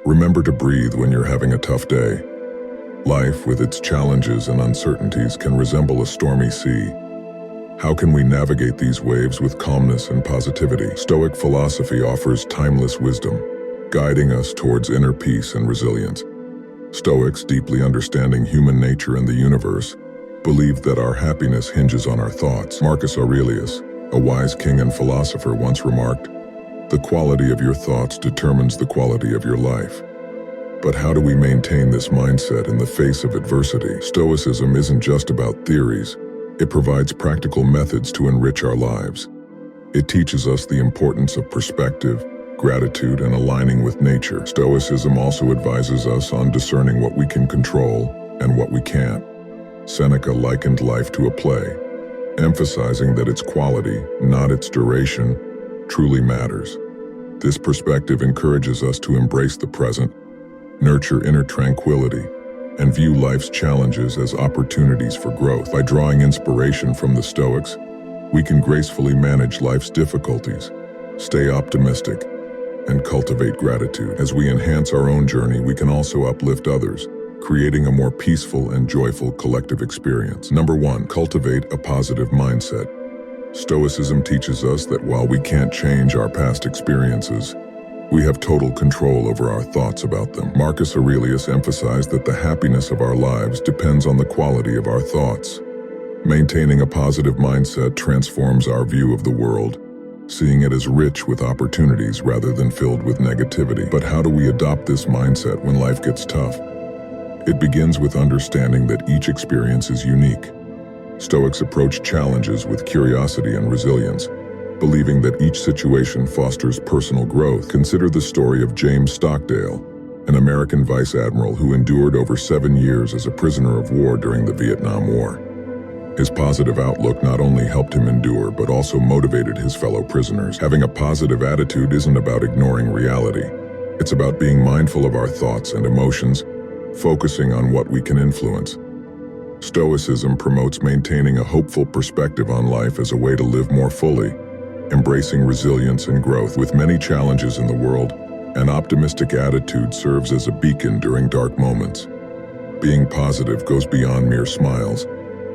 Remember to breathe when you're having a tough day. Life, with its challenges and uncertainties, can resemble a stormy sea. How can we navigate these waves with calmness and positivity? Stoic philosophy offers timeless wisdom, guiding us towards inner peace and resilience. Stoics, deeply understanding human nature and the universe, believe that our happiness hinges on our thoughts. Marcus Aurelius, a wise king and philosopher, once remarked, "The quality of your thoughts determines the quality of your life." But how do we maintain this mindset in the face of adversity? Stoicism isn't just about theories. It provides practical methods to enrich our lives. It teaches us the importance of perspective, gratitude, and aligning with nature. Stoicism also advises us on discerning what we can control and what we can't. Seneca likened life to a play, emphasizing that its quality, not its duration, truly matters. This perspective encourages us to embrace the present, nurture inner tranquility, and view life's challenges as opportunities for growth. By drawing inspiration from the Stoics, we can gracefully manage life's difficulties, stay optimistic, and cultivate gratitude. As we enhance our own journey, we can also uplift others, creating a more peaceful and joyful collective experience. Number 1, cultivate a positive mindset. Stoicism teaches us that while we can't change our past experiences, we have total control over our thoughts about them. Marcus Aurelius emphasized that the happiness of our lives depends on the quality of our thoughts. Maintaining a positive mindset transforms our view of the world, seeing it as rich with opportunities rather than filled with negativity. But how do we adopt this mindset when life gets tough? It begins with understanding that each experience is unique. Stoics approach challenges with curiosity and resilience, believing that each situation fosters personal growth. Consider the story of James Stockdale, an American vice admiral who endured over 7 years as a prisoner of war during the Vietnam War. His positive outlook not only helped him endure, but also motivated his fellow prisoners. Having a positive attitude isn't about ignoring reality. It's about being mindful of our thoughts and emotions, focusing on what we can influence. Stoicism promotes maintaining a hopeful perspective on life as a way to live more fully, embracing resilience and growth. With many challenges in the world, an optimistic attitude serves as a beacon during dark moments. Being positive goes beyond mere smiles.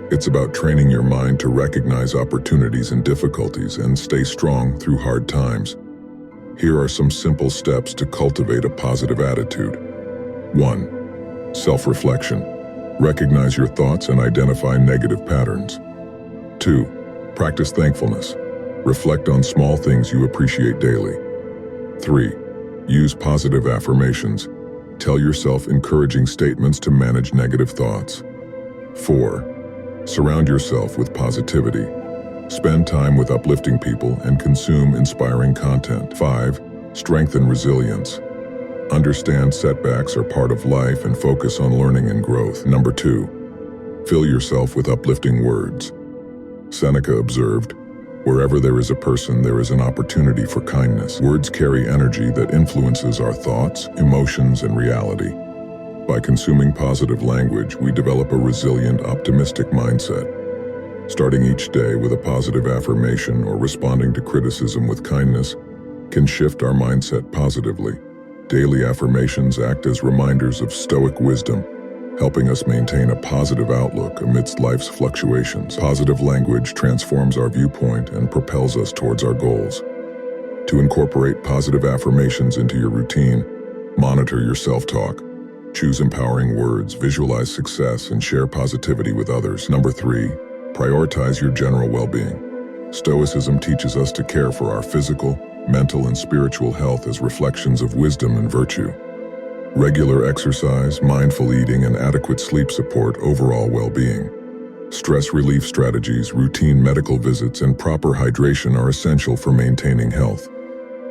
It's about training your mind to recognize opportunities and difficulties and stay strong through hard times. Here are some simple steps to cultivate a positive attitude. 1. Self-reflection. Recognize your thoughts and identify negative patterns. 2. Practice thankfulness. Reflect on small things you appreciate daily. 3. Use positive affirmations. Tell yourself encouraging statements to manage negative thoughts. 4. Surround yourself with positivity. Spend time with uplifting people and consume inspiring content. 5. Strengthen resilience. Understand setbacks are part of life and focus on learning and growth. Number 2. Fill yourself with uplifting words. Seneca observed, "Wherever there is a person, there is an opportunity for kindness." Words carry energy that influences our thoughts, emotions, and reality. By consuming positive language, we develop a resilient, optimistic mindset. Starting each day with a positive affirmation or responding to criticism with kindness can shift our mindset positively. Daily affirmations act as reminders of Stoic wisdom, helping us maintain a positive outlook amidst life's fluctuations. Positive language transforms our viewpoint and propels us towards our goals. To incorporate positive affirmations into your routine, monitor your self-talk. Choose empowering words, visualize success, and share positivity with others. Number 3, prioritize your general well-being. Stoicism teaches us to care for our physical, mental, and spiritual health as reflections of wisdom and virtue. Regular exercise, mindful eating, and adequate sleep support overall well-being. Stress relief strategies, routine medical visits, and proper hydration are essential for maintaining health.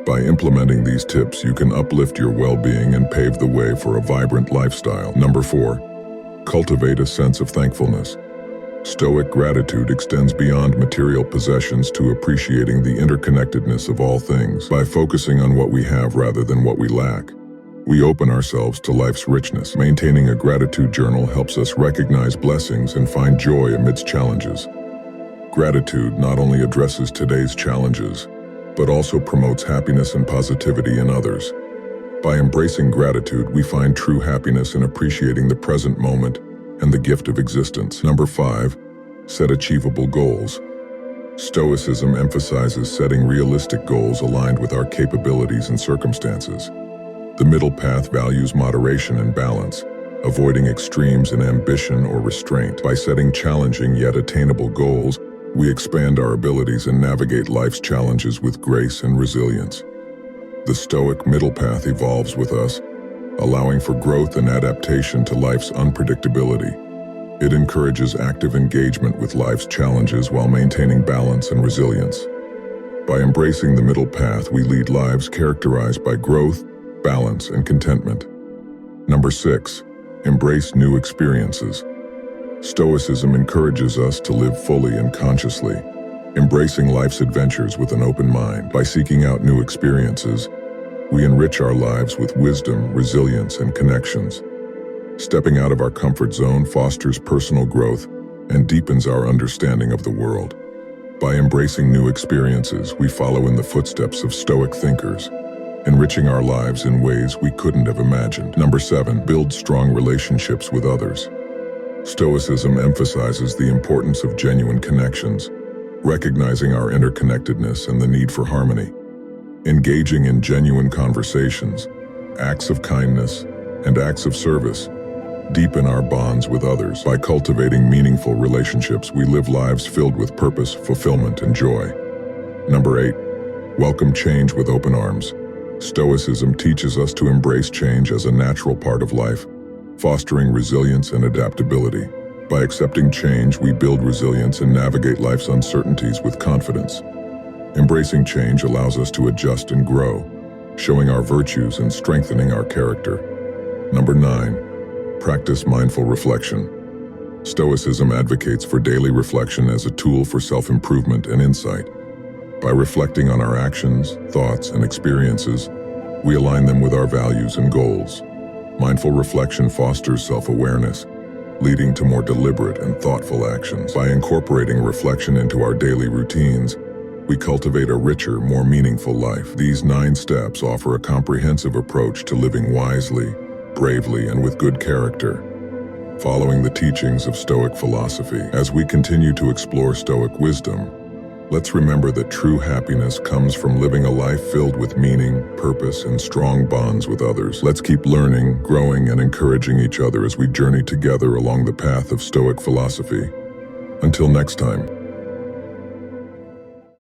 By implementing these tips, you can uplift your well-being and pave the way for a vibrant lifestyle. Number 4, cultivate a sense of thankfulness. Stoic gratitude extends beyond material possessions to appreciating the interconnectedness of all things. By focusing on what we have rather than what we lack, we open ourselves to life's richness. Maintaining a gratitude journal helps us recognize blessings and find joy amidst challenges. Gratitude not only addresses today's challenges, but also promotes happiness and positivity in others. By embracing gratitude, we find true happiness in appreciating the present moment and the gift of existence. Number 5, set achievable goals. Stoicism emphasizes setting realistic goals aligned with our capabilities and circumstances. The middle path values moderation and balance, avoiding extremes in ambition or restraint. By setting challenging yet attainable goals, we expand our abilities and navigate life's challenges with grace and resilience. The Stoic middle path evolves with us, allowing for growth and adaptation to life's unpredictability. It encourages active engagement with life's challenges while maintaining balance and resilience. By embracing the middle path, we lead lives characterized by growth, balance, and contentment. Number 6, embrace new experiences. Stoicism encourages us to live fully and consciously, embracing life's adventures with an open mind. By seeking out new experiences, we enrich our lives with wisdom, resilience, and connections. Stepping out of our comfort zone fosters personal growth and deepens our understanding of the world. By embracing new experiences, we follow in the footsteps of Stoic thinkers, enriching our lives in ways we couldn't have imagined. Number 7, build strong relationships with others. Stoicism emphasizes the importance of genuine connections, recognizing our interconnectedness and the need for harmony. Engaging in genuine conversations, acts of kindness, and acts of service deepen our bonds with others. By cultivating meaningful relationships, we live lives filled with purpose, fulfillment, and joy. Number 8, welcome change with open arms. Stoicism teaches us to embrace change as a natural part of life, fostering resilience and adaptability. By accepting change, we build resilience and navigate life's uncertainties with confidence. Embracing change allows us to adjust and grow, showing our virtues and strengthening our character. Number 9, practice mindful reflection. Stoicism advocates for daily reflection as a tool for self-improvement and insight. By reflecting on our actions, thoughts, and experiences, we align them with our values and goals. Mindful reflection fosters self-awareness, leading to more deliberate and thoughtful actions. By incorporating reflection into our daily routines, we cultivate a richer, more meaningful life. These 9 steps offer a comprehensive approach to living wisely, bravely, and with good character, following the teachings of Stoic philosophy. As we continue to explore Stoic wisdom, let's remember that true happiness comes from living a life filled with meaning, purpose, and strong bonds with others. Let's keep learning, growing, and encouraging each other as we journey together along the path of Stoic philosophy. Until next time.